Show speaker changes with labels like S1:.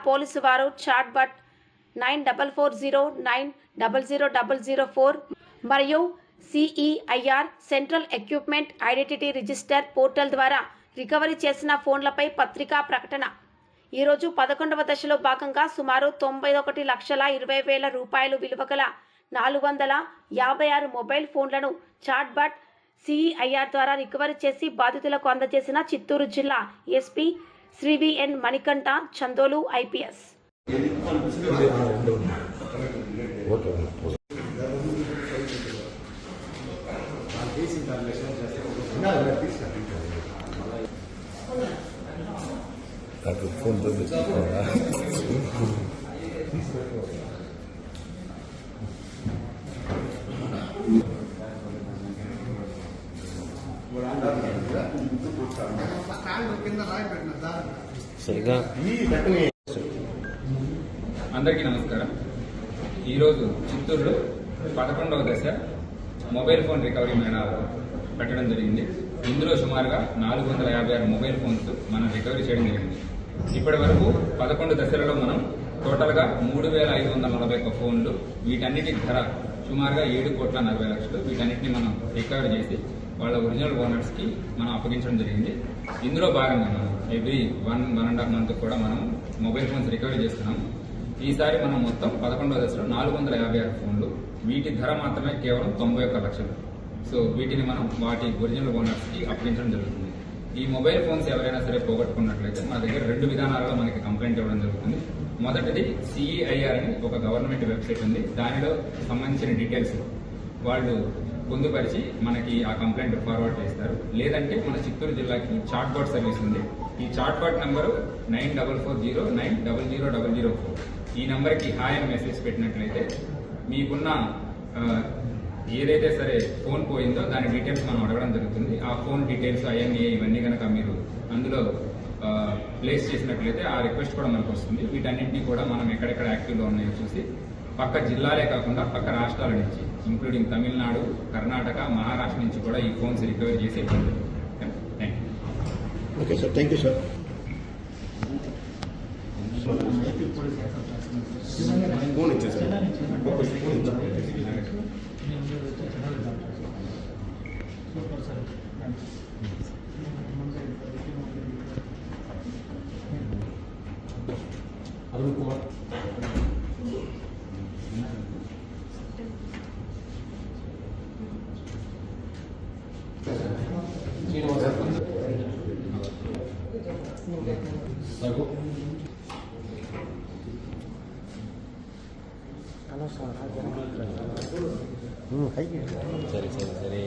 S1: Police వారు chat but 9440900004 మరియు CEIR central equipment identity register portal ద్వారా రికవరీ చేసిన ఫోన్లపై పత్రికా ప్రకటన. ఈరోజు 11వ దశలో భాగంగా సుమారు 91,20,000 రూపాయలు విలువగల 456 మొబైల్ ఫోన్లను చాట్ బట్ CEIR ద్వారా రికవరీ చేసి బాధితులకు అందజేసిన చిత్తూరు జిల్లా SP Shri VN Manikanta Chandolu IPS.
S2: Phone
S3: అందరికీ నమస్కారం. ఈరోజు చిత్తూరులో 11వ దశ మొబైల్ ఫోన్ రికవరీ మేళా పెట్టడం జరిగింది. ఇందులో సుమారుగా 456 మొబైల్ ఫోన్స్ మనం రికవరీ చేయడం జరిగింది. ఇప్పటి వరకు 11 దశలలో మనం టోటల్గా 3,541 ఫోన్లు, వీటన్నిటి ధర సుమారుగా 7,40,00,000. వీటన్నిటిని మనం రికవరీ చేసి వాళ్ళ ఒరిజినల్ ఓనర్స్కి మనం అప్పగించడం జరిగింది. ఇందులో భాగంగా మనం ఎవ్రీ 1.5 మంత్ కూడా మనం మొబైల్ ఫోన్స్ రికవరీ చేస్తున్నాం. ఈసారి మనం మొత్తం 11వ దశలో 456 ఫోన్లు, వీటి ధర మాత్రమే కేవలం 91 లక్షలు. సో వీటిని మనం వాటి ఒరిజినల్ ఓనర్స్కి అప్పగించడం జరుగుతుంది. ఈ మొబైల్ ఫోన్స్ ఎవరైనా సరే పోగొట్టుకున్నట్లయితే మన దగ్గర 2 విధానాలలో మనకి కంప్లైంట్ ఇవ్వడం జరుగుతుంది. మొదటిది CEIR అని ఒక గవర్నమెంట్ వెబ్సైట్ ఉంది. దానిలో సంబంధించిన డీటెయిల్స్ వాళ్ళు పొందుపరిచి మనకి ఆ కంప్లైంట్ ఫార్వర్డ్ చేస్తారు. లేదంటే మన చిత్తూరు జిల్లాకి చాట్ బాట్ సర్వీస్ ఉంది. ఈ చాట్ బాట్ నంబరు 9440900004. ఈ నంబర్కి హాయ్ అని మెసేజ్ పెట్టినట్లయితే మీకున్న ఏదైతే సరే ఫోన్ పోయిందో దాని డీటెయిల్స్ మనం అడగడం జరుగుతుంది. ఆ ఫోన్ డీటెయిల్స్ IMEI ఇవన్నీ కనుక మీరు అందులో ప్లేస్ చేసినట్లయితే ఆ రిక్వెస్ట్ కూడా మనకు వస్తుంది. వీటన్నింటినీ కూడా మనం ఎక్కడెక్కడ యాక్టివ్లో ఉన్నాయో చూసి పక్క జిల్లాలే కాకుండా పక్క రాష్ట్రాల నుంచి ఇంక్లూడింగ్ తమిళనాడు, కర్ణాటక, మహారాష్ట్ర నుంచి కూడా ఈ ఫోన్స్ రికవరీ చేసి ఇవ్వండి. Thank you.
S2: Okay sir, thank you sir. Phone ఇచ్చేసారు. అరుణ్ కుమార్
S4: సరే